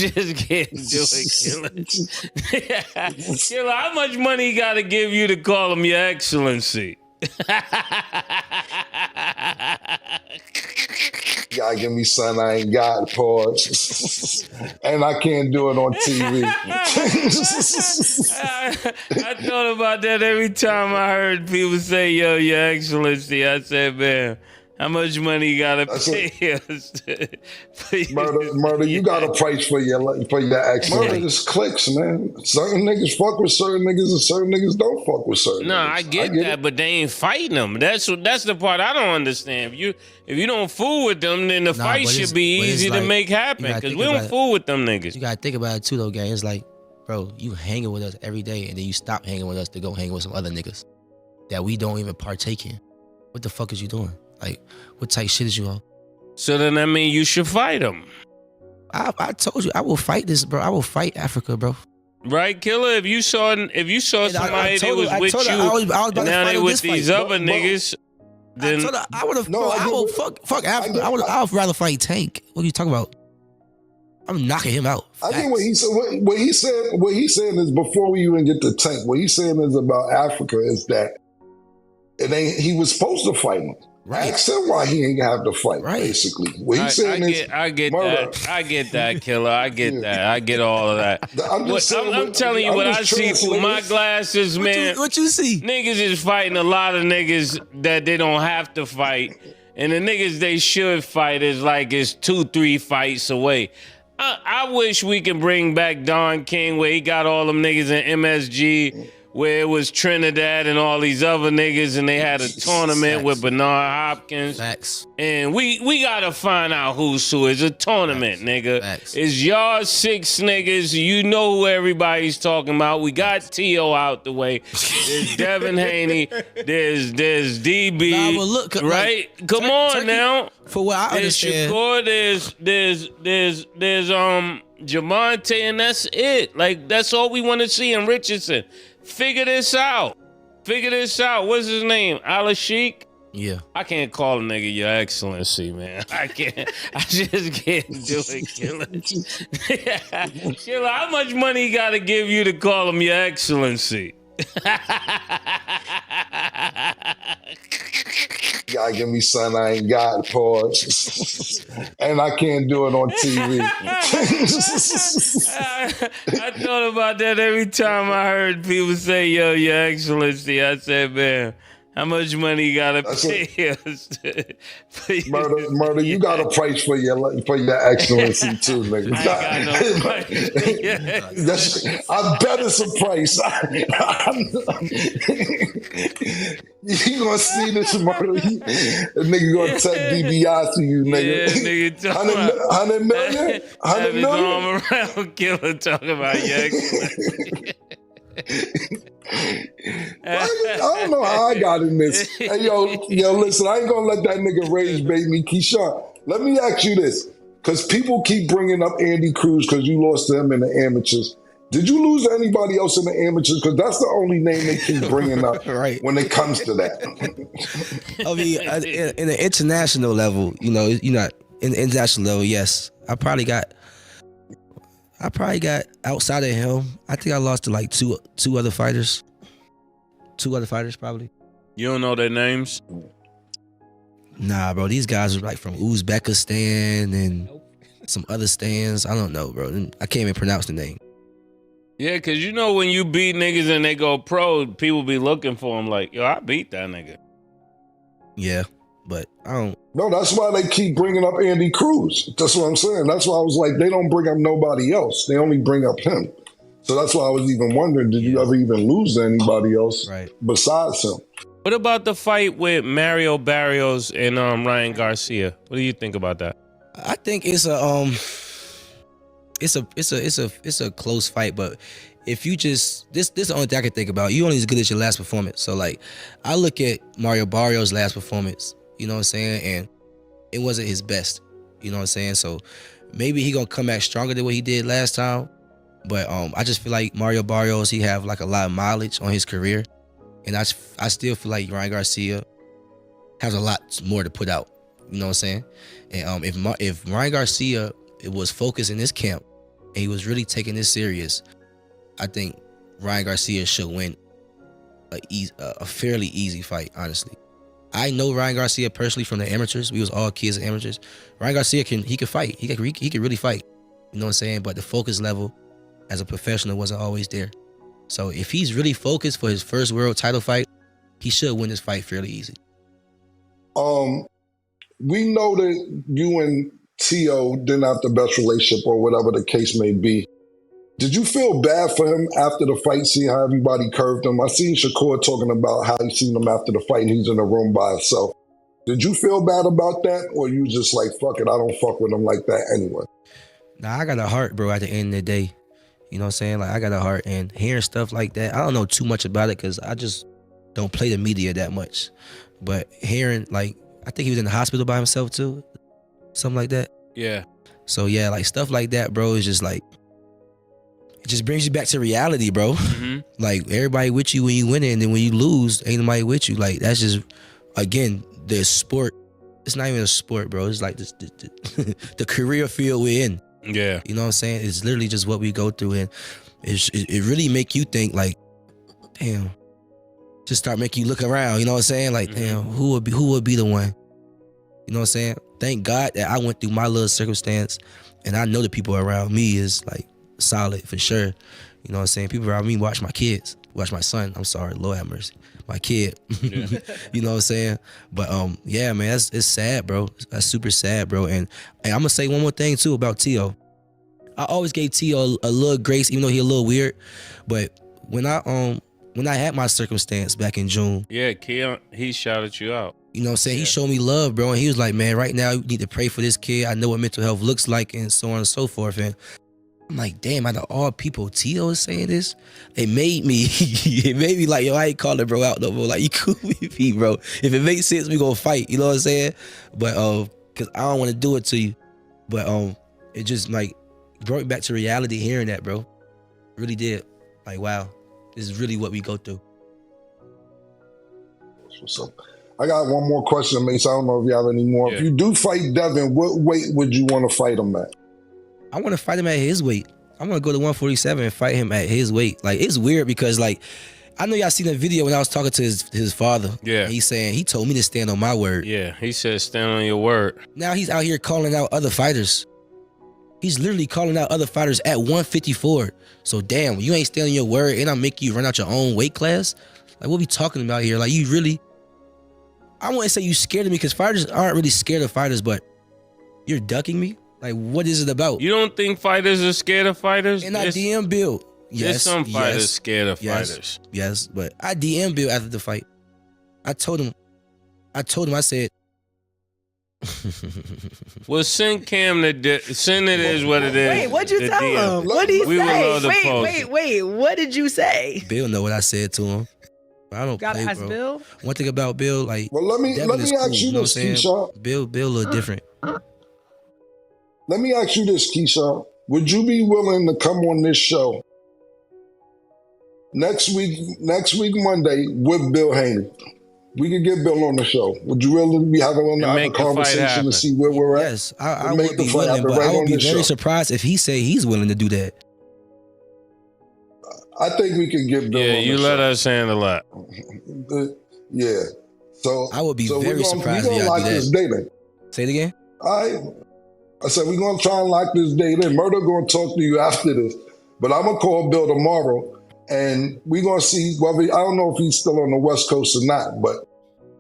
just can't do it, Killer. Killer, how much money he got to give you to call him Your Excellency? Gotta give me something I ain't got, pause. And I can't do it on TV. I thought about that every time I heard people say, yo, Your Excellency. I said, man, how much money you gotta pay us? Murder, you got a price for your excellency. Murder just clicks, man. Certain niggas fuck with certain niggas and certain niggas don't fuck with certain niggas. I get that, but they ain't fighting them. That's the part I don't understand. If you don't fool with them, then the fight should be easy to make happen, because we don't fool with them niggas. You gotta think about it too, though, gang. It's like, bro, you hanging with us every day, and then you stop hanging with us to go hang with some other niggas that we don't even partake in. What the fuck is you doing? Like, what type shit is you on? So then that mean you should fight them. I told you, I will fight this, bro. I will fight Africa, bro. Right, Killer? If you saw somebody that was with you, and now they with these other niggas, then I would have. No, I will fuck Africa. I would rather fight Tank. What are you talking about? I'm knocking him out. I think what he said is, before we even get to Tank, what he's saying is about Africa is that he was supposed to fight him. Right. Ask him why he ain't have to fight, basically. What he's saying I get that. I get that, Killer. I get that. I get all of that. I'm telling you what I see through my glasses, man. What you see? Niggas is fighting a lot of niggas that they don't have to fight. And the niggas they should fight is like it's 2-3 fights away. I wish we can bring back Don King, where he got all them niggas in MSG, where it was Trinidad and all these other niggas, and they had a tournament with Bernard Hopkins. Facts. And we gotta find out who's who. It's a tournament, nigga. Facts. It's y'all 6 niggas. You know who everybody's talking about. We got T.O. out the way. There's Devin Haney. There's DB. Nah, but look, right? Come on now. For what I understand. There's Javante, and that's it. Like, that's all we want to see in Richardson. Figure this out. What's his name? Al-Sheikh? Yeah. I can't call a nigga Your Excellency, man. I can't. I just can't do it, Killer. Killer, how much money he got to give you to call him Your Excellency? Gotta give me something I ain't got, pause. And I can't do it on TV. I thought about that every time I heard people say, yo, Your Excellency. I said, man, how much money you gotta pay us? Murder, you got a price for your excellency too, nigga. I got no price. I bet it's a price. You gonna see this, Murder? The nigga gonna take DBI to you, nigga. Yeah, nigga, 100 million? 100 million? Arm around, Killer, talking about Your Excellency. I don't know how I got in this. Hey, yo, listen, I ain't gonna let that nigga rage bait me. Keyshawn, let me ask you this, because people keep bringing up Andy Cruz because you lost to him in the amateurs. Did you lose to anybody else in the amateurs? Because that's the only name they keep bringing up when it comes to that. I mean, in the international level, you're not in the international level. Yes, I probably got outside of him. I think I lost to like two other fighters. 2 other fighters, probably. You don't know their names? Nah, bro. These guys are like from Uzbekistan and some other stands. I don't know, bro. I can't even pronounce the name. Yeah, because you know when you beat niggas and they go pro, people be looking for them like, yo, I beat that nigga. Yeah, but I don't. No, that's why they keep bringing up Andy Cruz. That's what I'm saying. That's why I was like, they don't bring up nobody else. They only bring up him. So that's why I was even wondering, did you ever even lose to anybody else besides him? What about the fight with Mario Barrios and Ryan Garcia? What do you think about that? I think it's a close fight, but if you just this is the only thing I can think about. You only as good as your last performance. So like, I look at Mario Barrios' last performance. You know what I'm saying, and it wasn't his best. You know what I'm saying. So maybe he gonna come back stronger than what he did last time. But I just feel like Mario Barrios, he have like a lot of mileage on his career, and I still feel like Ryan Garcia has a lot more to put out. You know what I'm saying? And if Ryan Garcia was focused in this camp and he was really taking this serious, I think Ryan Garcia should win a fairly easy fight, honestly. I know Ryan Garcia personally from the amateurs. We was all kids and amateurs. Ryan Garcia can fight. He can really fight. You know what I'm saying? But the focus level as a professional wasn't always there. So if he's really focused for his first world title fight, he should win this fight fairly easy. We know that you and Tio didn't have the best relationship or whatever the case may be. Did you feel bad for him after the fight, seeing how everybody curved him? I seen Shakur talking about how he seen him after the fight and he's in a room by himself. Did you feel bad about that, or you just like, fuck it, I don't fuck with him like that anyway? Nah, I got a heart, bro, at the end of the day. You know what I'm saying? Like, I got a heart, and hearing stuff like that, I don't know too much about it because I just don't play the media that much. But hearing, like, I think he was in the hospital by himself too, something like that. Yeah. So yeah, like stuff like that, bro, is just like, it just brings you back to reality, bro. Mm-hmm. Like, everybody with you when you win it, and then when you lose, ain't nobody with you. Like, that's just, again, the sport. It's not even a sport, bro. It's like this, the career field we're in. Yeah. You know what I'm saying? It's literally just what we go through, and it really make you think, like, damn. Just start making you look around. You know what I'm saying? Like, damn, who would be the one? You know what I'm saying? Thank God that I went through my little circumstance, and I know the people around me is like solid for sure. You know what I'm saying? People around me watch my kids, watch my son. I'm sorry, Lord have mercy, my kid. Yeah. You know what I'm saying? But yeah, man, it's sad, bro. That's super sad, bro. And I'm gonna say one more thing too about Tio. I always gave Tio a little grace, even though he a little weird. But when I had my circumstance back in June, Yeah, Keon, he shouted you out. you know what I'm saying? Yeah. He showed me love, bro. And he was like, man, right now you need to pray for this kid. I know what mental health looks like and so on and so forth. And I'm like, damn, out of all people, Tio is saying this? It made me like, yo, I ain't calling bro out no more. Like, you cool with me, bro. If it makes sense, we gonna fight. You know what I'm saying? But cause I don't want to do it to you. But it just like brought me back to reality hearing that, bro. It really did. Like, wow, this is really what we go through. So I got one more question, Mace. I don't know if you have any more. Yeah. If you do fight Devin, what weight would you want to fight him at? I want to fight him at his weight. I want to go to 147 and fight him at his weight. Like, it's weird because, like, I know y'all seen the video when I was talking to his father. Yeah. And he's saying, he told me to stand on my word. Yeah, he said stand on your word. Now he's out here calling out other fighters. He's literally calling out other fighters at 154. So, damn, you ain't standing your word and I'm making you run out your own weight class? Like, what we talking about here? Like, you really... I wouldn't say you scared of me because fighters aren't really scared of fighters, but you're ducking me? Like, what is it about? You don't think fighters are scared of fighters? And I DM Bill. There's Yes, some fighters yes, scared of yes, fighters. Yes, but I DM Bill after the fight. I told him, I said, Well, send Cam send it is what it is. Wait, what'd you the tell DM. him? What'd he We would love say? to post Wait, what did you say? Bill know what I said to him. I don't Gotta play, ask bro. Bill. One thing about Bill, like, Well, let me Devin is ask cool, you know this, what I'm saying? Keyshawn. Bill a little different. Let me ask you this, Keyshawn. Would you be willing to come on this show next week Monday with Bill Haney? We could get Bill on the show. Would you really be having And a make the fight conversation happen. to see where we're at? Yes, I Make would the be fight willing, happen but right I would on be this very show. surprised if he say he's willing to do that. I think we can get Bill Yeah, on you the let show. us handle that. Yeah. So I would be so very surprised if we're y'all gonna lock do this that. date in. Say it again. I said we're gonna try and lock this date in. Murder gonna talk to you after this, but I'm gonna call Bill tomorrow, and we're gonna see whether I don't know if he's still on the West Coast or not, but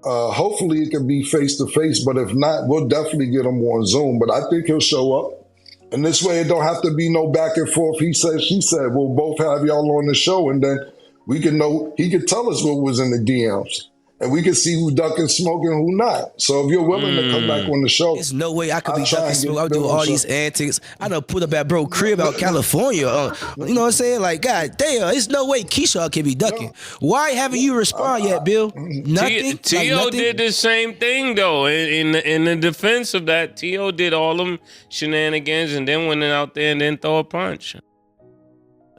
hopefully it can be face to face. But if not, we'll definitely get him on Zoom. But I think he'll show up, and this way it don't have to be no back and forth. He said, she said. We'll both have y'all on the show, and then we can know. He could tell us what was in the DMs. And we can see who ducking smoke and who not. So if you're willing to come back on the show, There's no way I could be I'll try ducking and smoke. get I'll do Bill all on these show. antics. I done put up at bro crib out California. You know what I'm saying? Like, God damn, there's no way Keyshawn can be ducking. Why haven't you respond yet, Bill? Nothing. Tio nothing? did the same thing though. In the defense of that, Tio did all them shenanigans and then went out there and then throw a punch.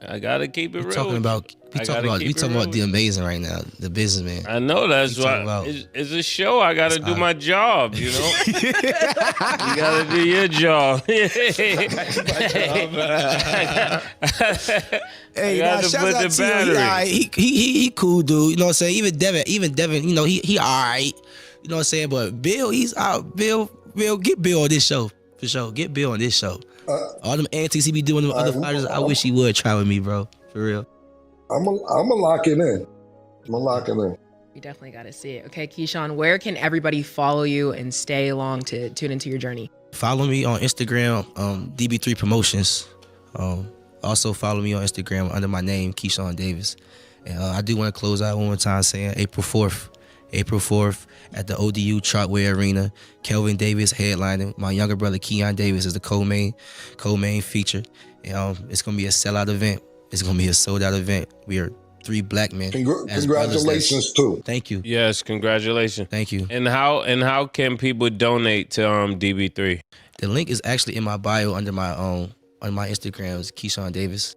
I gotta keep it real. We talking about the amazing right now, the businessman. I know that's why it's a show. I gotta do my job, you know. You gotta do your job. Hey, shout out to him. He cool dude. You know what I'm saying? Even Devin, you know, he all right. You know what I'm saying? But Bill, he's out. Bill, get Bill on this show for sure. Get Bill on this show. All them antics he be doing with other fighters, I wish he would try with me, bro. For real. I'm a lock it in. We definitely got to see it. Okay, Keyshawn, where can everybody follow you and stay along to tune into your journey? Follow me on Instagram, DB3 Promotions. Also follow me on Instagram under my name, Keyshawn Davis. And I do want to close out one more time saying April 4th at the ODU Trotway Arena. Kelvin Davis headlining. My younger brother Keyshawn Davis is the co-main feature. It's gonna be a sellout event. It's gonna be a sold out event. We are 3 black men. Congratulations too. Thank you. Yes, congratulations. Thank you. And how can people donate to DB3? The link is actually in my bio under my on my Instagram is Keyshawn Davis.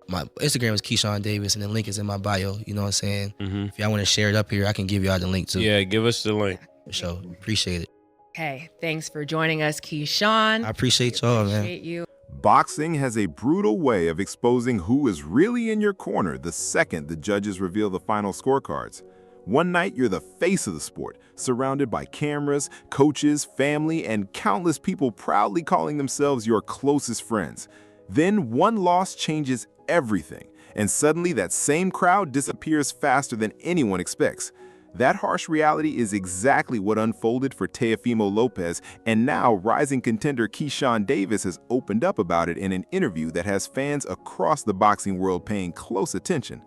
My Instagram is Keyshawn Davis, and the link is in my bio. You know what I'm saying? Mm-hmm. If y'all want to share it up here, I can give y'all the link too. Yeah, give us the link. For sure. Appreciate it. Okay, thanks for joining us, Keyshawn. I appreciate y'all, man. Appreciate you. Boxing has a brutal way of exposing who is really in your corner the second the judges reveal the final scorecards. One night, you're the face of the sport, surrounded by cameras, coaches, family, and countless people proudly calling themselves your closest friends. Then one loss changes everything, and suddenly that same crowd disappears faster than anyone expects. That harsh reality is exactly what unfolded for Teofimo Lopez, and now rising contender Keyshawn Davis has opened up about it in an interview that has fans across the boxing world paying close attention.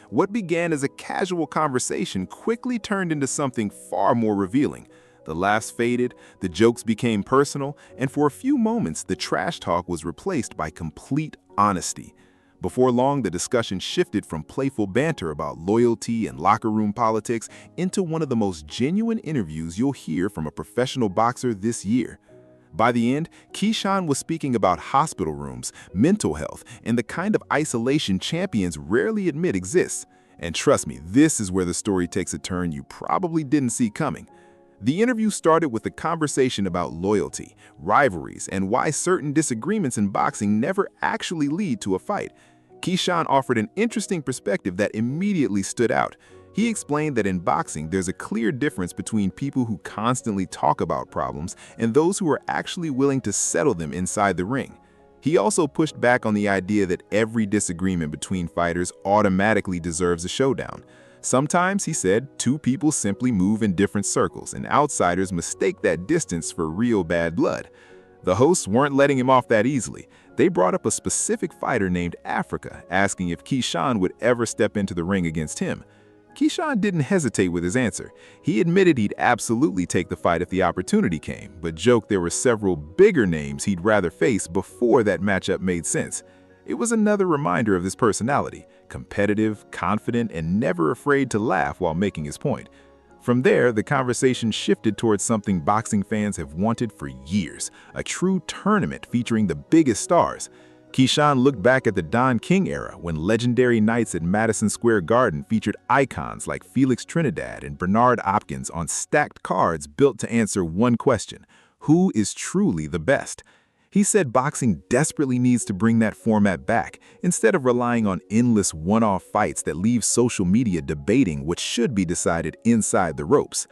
What began as a casual conversation quickly turned into something far more revealing. The laughs faded, the jokes became personal, and for a few moments, the trash talk was replaced by complete honesty. Before long, the discussion shifted from playful banter about loyalty and locker room politics into one of the most genuine interviews you'll hear from a professional boxer this year. By the end, Keyshawn was speaking about hospital rooms, mental health, and the kind of isolation champions rarely admit exists. And trust me, this is where the story takes a turn you probably didn't see coming. The interview started with a conversation about loyalty, rivalries, and why certain disagreements in boxing never actually lead to a fight. Keyshawn offered an interesting perspective that immediately stood out. He explained that in boxing, there's a clear difference between people who constantly talk about problems and those who are actually willing to settle them inside the ring. He also pushed back on the idea that every disagreement between fighters automatically deserves a showdown. Sometimes, he said, two people simply move in different circles, and outsiders mistake that distance for real bad blood. The hosts weren't letting him off that easily. They brought up a specific fighter named Africa, asking if Keyshawn would ever step into the ring against him. Keyshawn didn't hesitate with his answer. He admitted he'd absolutely take the fight if the opportunity came, but joked there were several bigger names he'd rather face before that matchup made sense. It was another reminder of his personality, competitive, confident, and never afraid to laugh while making his point. From there, the conversation shifted towards something boxing fans have wanted for years, a true tournament featuring the biggest stars. Keyshawn looked back at the Don King era when legendary nights at Madison Square Garden featured icons like Felix Trinidad and Bernard Hopkins on stacked cards built to answer one question: who is truly the best? He said boxing desperately needs to bring that format back, instead of relying on endless one-off fights that leave social media debating what should be decided inside the ropes.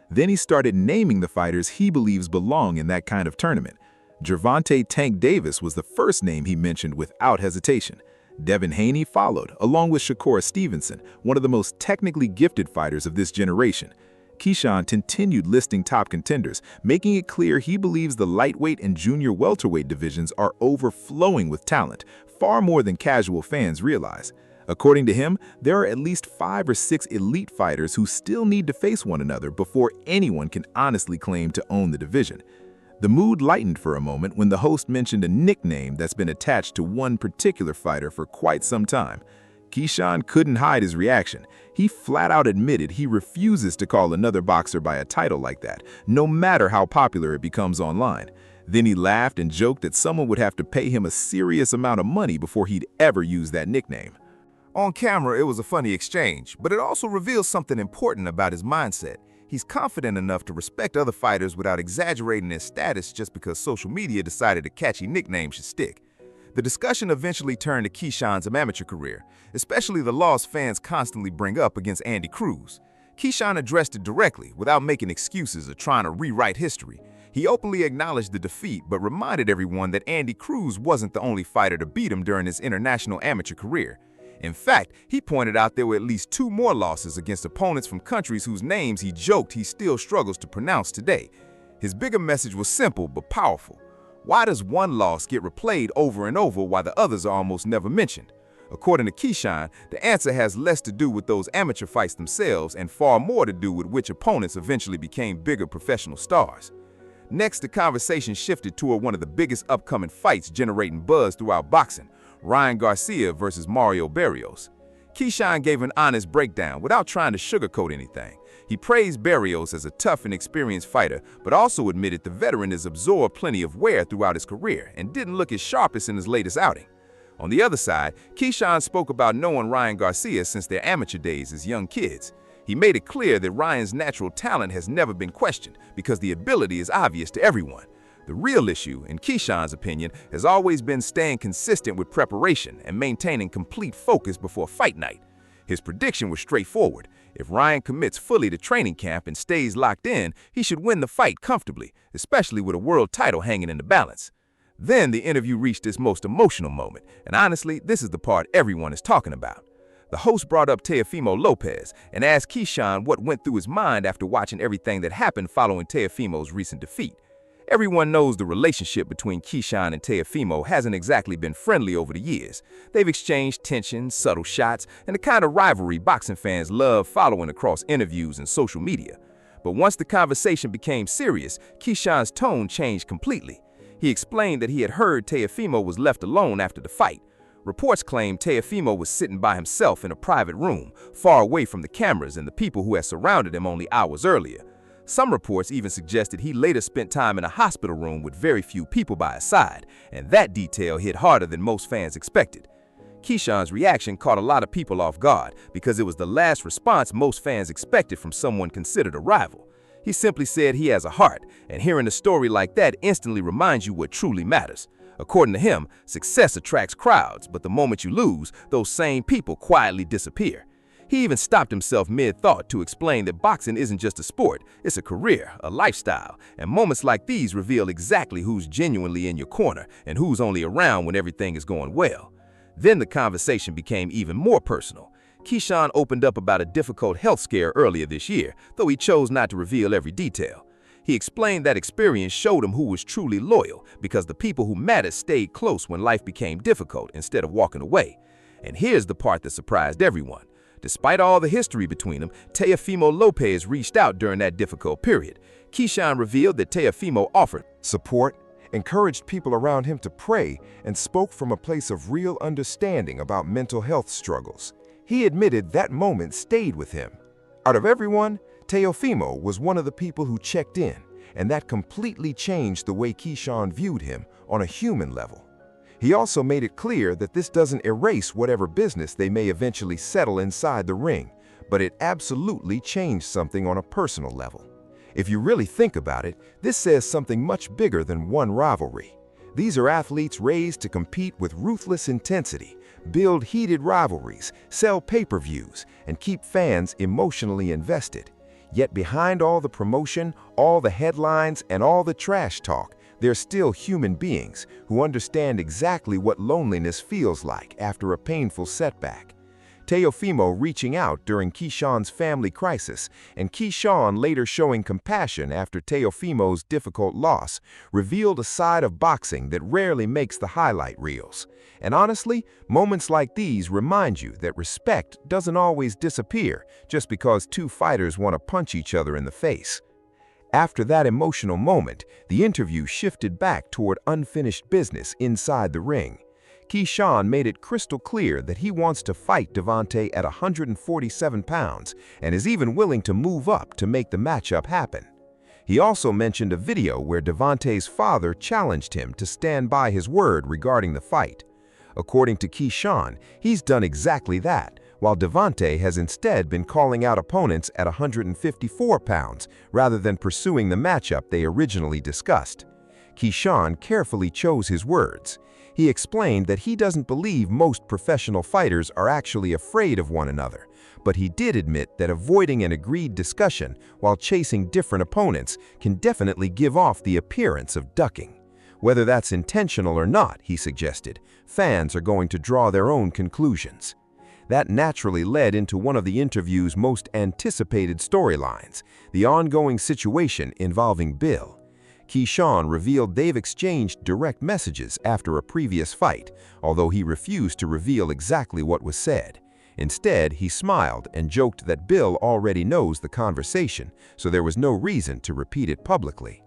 Then he started naming the fighters he believes belong in that kind of tournament. Deante Tank Davis was the first name he mentioned without hesitation. Devin Haney followed, along with Shakur Stevenson, one of the most technically gifted fighters of this generation. Keyshawn continued listing top contenders, making it clear he believes the lightweight and junior welterweight divisions are overflowing with talent, far more than casual fans realize. According to him, there are at least 5 or 6 elite fighters who still need to face one another before anyone can honestly claim to own the division. The mood lightened for a moment when the host mentioned a nickname that's been attached to one particular fighter for quite some time. Keyshawn couldn't hide his reaction. He flat out admitted he refuses to call another boxer by a title like that, no matter how popular it becomes online. Then he laughed and joked that someone would have to pay him a serious amount of money before he'd ever use that nickname. On camera, it was a funny exchange, but it also reveals something important about his mindset. He's confident enough to respect other fighters without exaggerating his status just because social media decided a catchy nickname should stick. The discussion eventually turned to Keyshawn's amateur career, especially the loss fans constantly bring up against Andy Cruz. Keyshawn addressed it directly, without making excuses or trying to rewrite history. He openly acknowledged the defeat, but reminded everyone that Andy Cruz wasn't the only fighter to beat him during his international amateur career. In fact, he pointed out there were at least 2 more losses against opponents from countries whose names he joked he still struggles to pronounce today. His bigger message was simple but powerful. Why does one loss get replayed over and over while the others are almost never mentioned? According to Keyshawn, the answer has less to do with those amateur fights themselves and far more to do with which opponents eventually became bigger professional stars. Next, the conversation shifted toward one of the biggest upcoming fights generating buzz throughout boxing, Ryan Garcia versus Mario Barrios. Keyshawn gave an honest breakdown without trying to sugarcoat anything. He praised Barrios as a tough and experienced fighter, but also admitted the veteran has absorbed plenty of wear throughout his career and didn't look his sharpest in his latest outing. On the other side, Keyshawn spoke about knowing Ryan Garcia since their amateur days as young kids. He made it clear that Ryan's natural talent has never been questioned because the ability is obvious to everyone. The real issue, in Keyshawn's opinion, has always been staying consistent with preparation and maintaining complete focus before fight night. His prediction was straightforward. If Ryan commits fully to training camp and stays locked in, he should win the fight comfortably, especially with a world title hanging in the balance. Then the interview reached its most emotional moment, and honestly, this is the part everyone is talking about. The host brought up Teofimo Lopez and asked Keyshawn what went through his mind after watching everything that happened following Teofimo's recent defeat. Everyone knows the relationship between Keyshawn and Teofimo hasn't exactly been friendly over the years. They've exchanged tension, subtle shots, and the kind of rivalry boxing fans love following across interviews and social media. But once the conversation became serious, Keyshawn's tone changed completely. He explained that he had heard Teofimo was left alone after the fight. Reports claim Teofimo was sitting by himself in a private room, far away from the cameras and the people who had surrounded him only hours earlier. Some reports even suggested he later spent time in a hospital room with very few people by his side, and that detail hit harder than most fans expected. Keyshawn's reaction caught a lot of people off guard because it was the last response most fans expected from someone considered a rival. He simply said he has a heart, and hearing a story like that instantly reminds you what truly matters. According to him, success attracts crowds, but the moment you lose, those same people quietly disappear. He even stopped himself mid-thought to explain that boxing isn't just a sport, it's a career, a lifestyle, and moments like these reveal exactly who's genuinely in your corner and who's only around when everything is going well. Then the conversation became even more personal. Keyshawn opened up about a difficult health scare earlier this year, though he chose not to reveal every detail. He explained that experience showed him who was truly loyal because the people who mattered stayed close when life became difficult instead of walking away. And here's the part that surprised everyone. Despite all the history between them, Teofimo Lopez reached out during that difficult period. Keyshawn revealed that Teofimo offered support, encouraged people around him to pray, and spoke from a place of real understanding about mental health struggles. He admitted that moment stayed with him. Out of everyone, Teofimo was one of the people who checked in, and that completely changed the way Keyshawn viewed him on a human level. He also made it clear that this doesn't erase whatever business they may eventually settle inside the ring, but it absolutely changed something on a personal level. If you really think about it, this says something much bigger than one rivalry. These are athletes raised to compete with ruthless intensity, build heated rivalries, sell pay-per-views, and keep fans emotionally invested. Yet behind all the promotion, all the headlines, and all the trash talk, they're still human beings who understand exactly what loneliness feels like after a painful setback. Teofimo reaching out during Keyshawn's family crisis, and Keyshawn later showing compassion after Teofimo's difficult loss, revealed a side of boxing that rarely makes the highlight reels. And honestly, moments like these remind you that respect doesn't always disappear just because 2 fighters want to punch each other in the face. After that emotional moment, the interview shifted back toward unfinished business inside the ring. Keyshawn made it crystal clear that he wants to fight Deante at 147 pounds and is even willing to move up to make the matchup happen. He also mentioned a video where Deante's father challenged him to stand by his word regarding the fight. According to Keyshawn, he's done exactly that, while Deante has instead been calling out opponents at 154 pounds rather than pursuing the matchup they originally discussed. Keyshawn carefully chose his words. He explained that he doesn't believe most professional fighters are actually afraid of one another, but he did admit that avoiding an agreed discussion while chasing different opponents can definitely give off the appearance of ducking. Whether that's intentional or not, he suggested, fans are going to draw their own conclusions. That naturally led into one of the interview's most anticipated storylines, the ongoing situation involving Bill. Keyshawn revealed they've exchanged direct messages after a previous fight, although he refused to reveal exactly what was said. Instead, he smiled and joked that Bill already knows the conversation, so there was no reason to repeat it publicly.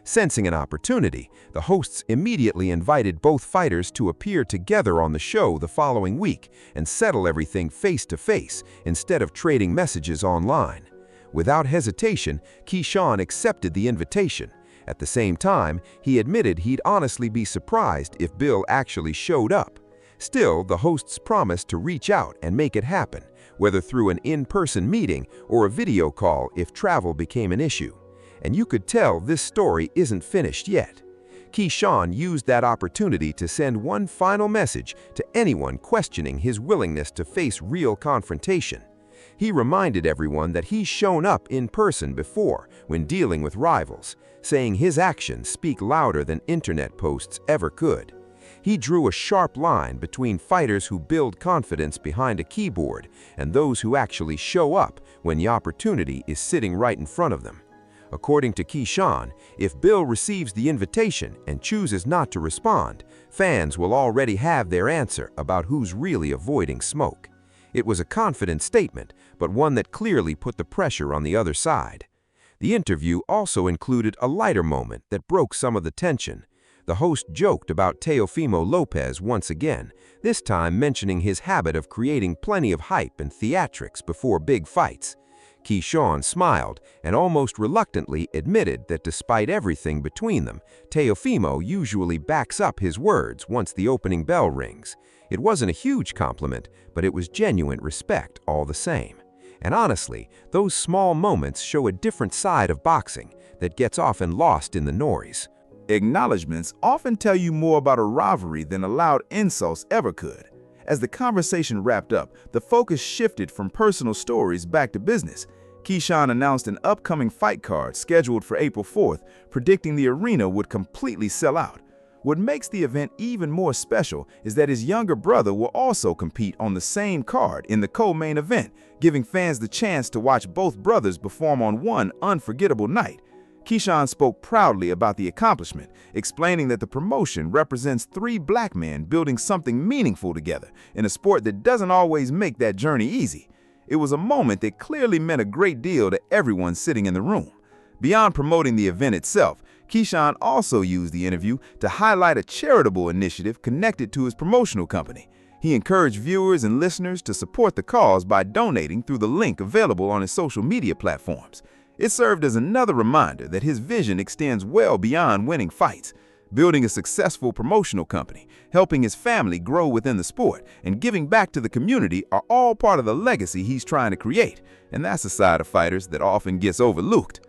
Sensing an opportunity, the hosts immediately invited both fighters to appear together on the show the following week and settle everything face-to-face instead of trading messages online. Without hesitation, Keyshawn accepted the invitation. At the same time, he admitted he'd honestly be surprised if Bill actually showed up. Still, the hosts promised to reach out and make it happen, whether through an in-person meeting or a video call if travel became an issue. And you could tell this story isn't finished yet. Keyshawn used that opportunity to send one final message to anyone questioning his willingness to face real confrontation. He reminded everyone that he's shown up in person before when dealing with rivals, saying his actions speak louder than internet posts ever could. He drew a sharp line between fighters who build confidence behind a keyboard and those who actually show up when the opportunity is sitting right in front of them. According to Keyshawn, if Bill receives the invitation and chooses not to respond, fans will already have their answer about who's really avoiding smoke. It was a confident statement, but one that clearly put the pressure on the other side. The interview also included a lighter moment that broke some of the tension. The host joked about Teofimo Lopez once again, this time mentioning his habit of creating plenty of hype and theatrics before big fights. Keyshawn smiled and almost reluctantly admitted that despite everything between them, Teofimo usually backs up his words once the opening bell rings. It wasn't a huge compliment, but it was genuine respect all the same. And honestly, those small moments show a different side of boxing that gets often lost in the noise. Acknowledgements often tell you more about a rivalry than loud insults ever could. As the conversation wrapped up, the focus shifted from personal stories back to business. Keyshawn announced an upcoming fight card scheduled for April 4th, predicting the arena would completely sell out. What makes the event even more special is that his younger brother will also compete on the same card in the co-main event, giving fans the chance to watch both brothers perform on one unforgettable night. Keyshawn spoke proudly about the accomplishment, explaining that the promotion represents 3 black men building something meaningful together in a sport that doesn't always make that journey easy. It was a moment that clearly meant a great deal to everyone sitting in the room. Beyond promoting the event itself, Keyshawn also used the interview to highlight a charitable initiative connected to his promotional company. He encouraged viewers and listeners to support the cause by donating through the link available on his social media platforms. It served as another reminder that his vision extends well beyond winning fights. Building a successful promotional company, helping his family grow within the sport, and giving back to the community are all part of the legacy he's trying to create, and that's a side of fighters that often gets overlooked.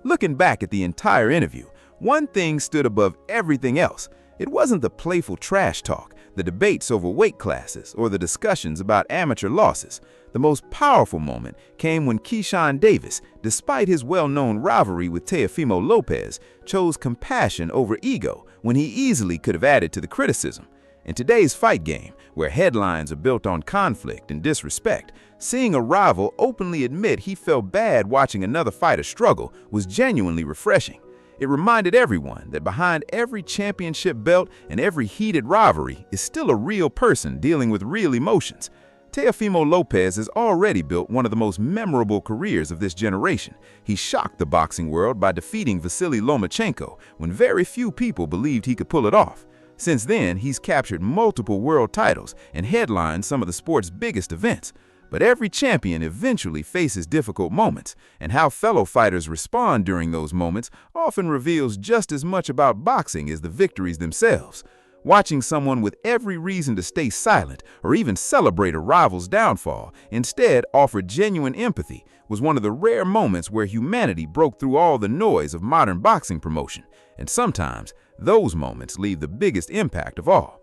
Looking back at the entire interview, one thing stood above everything else. It wasn't the playful trash talk, the debates over weight classes, or the discussions about amateur losses. The most powerful moment came when Keyshawn Davis, despite his well-known rivalry with Teofimo Lopez, chose compassion over ego when he easily could have added to the criticism. In today's fight game, where headlines are built on conflict and disrespect, seeing a rival openly admit he felt bad watching another fighter struggle was genuinely refreshing. It reminded everyone that behind every championship belt and every heated rivalry is still a real person dealing with real emotions. Teofimo Lopez has already built one of the most memorable careers of this generation. He shocked the boxing world by defeating Vasily Lomachenko when very few people believed he could pull it off. Since then, he's captured multiple world titles and headlined some of the sport's biggest events. But every champion eventually faces difficult moments, and how fellow fighters respond during those moments often reveals just as much about boxing as the victories themselves. Watching someone with every reason to stay silent or even celebrate a rival's downfall instead offer genuine empathy was one of the rare moments where humanity broke through all the noise of modern boxing promotion, and sometimes those moments leave the biggest impact of all.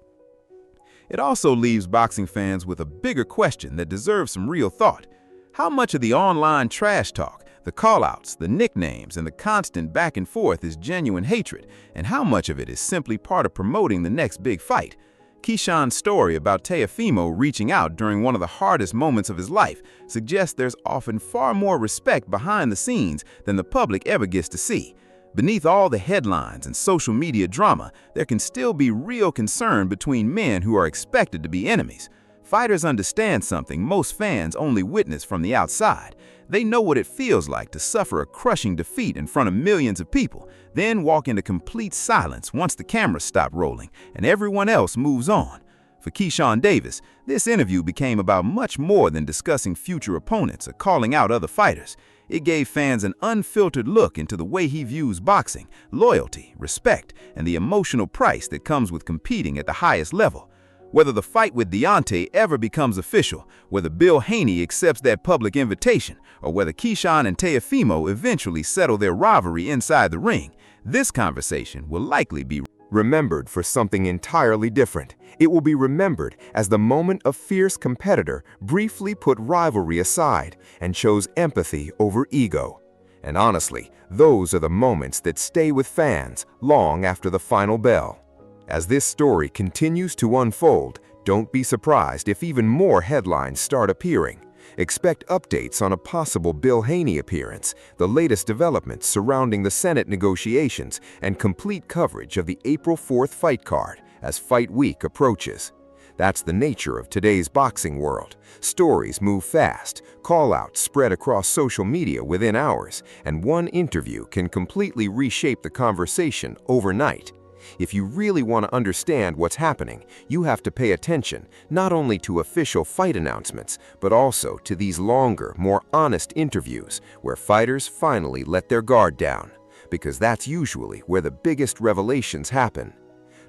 It also leaves boxing fans with a bigger question that deserves some real thought. How much of the online trash talk, the call-outs, the nicknames, and the constant back and forth is genuine hatred, and how much of it is simply part of promoting the next big fight? Keyshawn's story about Teofimo reaching out during one of the hardest moments of his life suggests there's often far more respect behind the scenes than the public ever gets to see. Beneath all the headlines and social media drama, there can still be real concern between men who are expected to be enemies. Fighters understand something most fans only witness from the outside. They know what it feels like to suffer a crushing defeat in front of millions of people, then walk into complete silence once the cameras stop rolling and everyone else moves on. For Keyshawn Davis, this interview became about much more than discussing future opponents or calling out other fighters. It gave fans an unfiltered look into the way he views boxing, loyalty, respect, and the emotional price that comes with competing at the highest level. Whether the fight with Deante ever becomes official, whether Bill Haney accepts that public invitation, or whether Keyshawn and Teofimo eventually settle their rivalry inside the ring, this conversation will likely be remembered for something entirely different. It will be remembered as the moment a fierce competitor briefly put rivalry aside and chose empathy over ego. And honestly, those are the moments that stay with fans long after the final bell. As this story continues to unfold, don't be surprised if even more headlines start appearing. Expect updates on a possible Bill Haney appearance, the latest developments surrounding the Senate negotiations, and complete coverage of the April 4th fight card as Fight Week approaches. That's the nature of today's boxing world. Stories move fast, call-outs spread across social media within hours, and one interview can completely reshape the conversation overnight. If you really want to understand what's happening, you have to pay attention not only to official fight announcements, but also to these longer, more honest interviews where fighters finally let their guard down, because that's usually where the biggest revelations happen.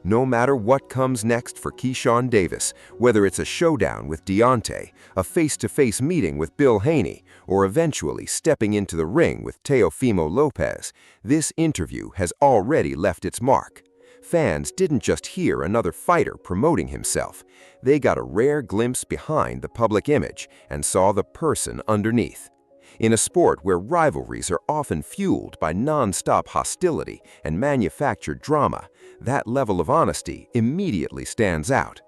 No matter what comes next for Keyshawn Davis, whether it's a showdown with Deante, a face-to-face meeting with Bill Haney, or eventually stepping into the ring with Teofimo Lopez, this interview has already left its mark. Fans didn't just hear another fighter promoting himself. They got a rare glimpse behind the public image and saw the person underneath. In a sport where rivalries are often fueled by non-stop hostility and manufactured drama, that level of honesty immediately stands out.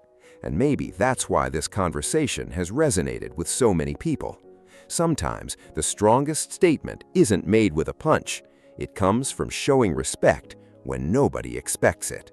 And maybe that's why this conversation has resonated with so many people. Sometimes the strongest statement isn't made with a punch. It comes from showing respect when nobody expects it.